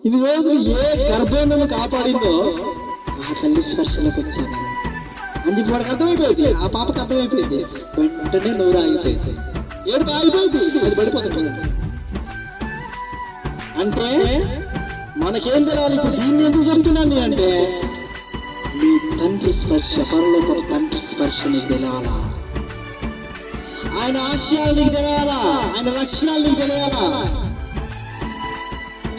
ఇన్ని రోజులు ఏ గర్భంలో కాపాడిందో ఆ తల్లి స్పర్శలోకి వచ్చాను అని చెప్పి వాడికి అర్థమైపోయింది. ఆ పాపకి అర్థమైపోయింది. వెంటనే నోరు ఆగిపోయింది, ఏడుపు ఆగిపోయింది, అది పడిపోతుంది. అంటే మనకేం తెలియాలి? ఇప్పుడు దీన్ని ఎందుకు చెప్తున్నాను అంటే, నీ తండ్రి స్పర్శ, పరలోకపు తండ్రి స్పర్శ నీకు తెలియాలా, ఆయన ఆశయాలు నీకు తెలియాలా, ఆయన లక్షణాలు నీకు తెలియాలా.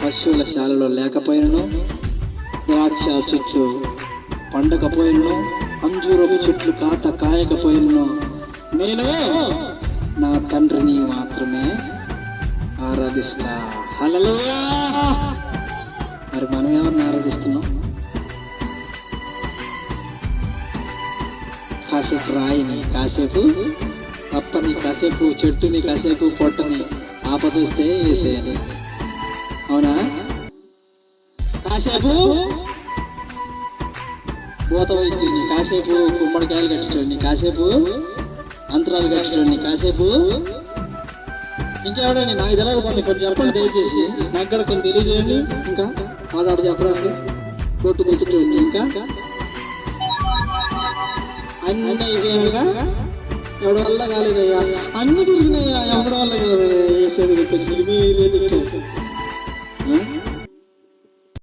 పశువుల శాలలో లేకపోయినను, ద్రాక్ష చెట్లు పండకపోయినను, అంజూరపు చెట్లు కాయకపోయినను, నేను నా తండ్రిని మాత్రమే ఆరాధిస్తా. హల్లెలూయా. మరి మనం ఎవరిని ఆరాధిస్తున్నాం? కాసేపు రాయిని, కాసేపు అప్పని, కాసేపు చెట్టుని, కాసేపు పొట్టని ఆపదొస్తే వేసేయాలి. అవునా? కాసేపు భూత వైద్యుని, కాసేపు గుమ్మడికాయలు కట్టేటోడిని, కాసేపు అంతరాలు కట్టేటోడిని, కాసేపు ఇంకెవడని నాకు తెలియదు. కొంచెం చెప్పండి దయచేసి, నాకు కూడా కొంచెం తెలియజేయండి. ఇంకా ఆడాడు చెప్పడానికి కొట్టు పెట్టేటోడిని, ఇంకా అన్నీ అయిపోయాక ఎవడి వల్ల కాలేదయ్యా, అన్ని తిరిగినాయా, ఎవడి వల్ల కాదు వేసేది దిక్కు, మీరు దిక్కు.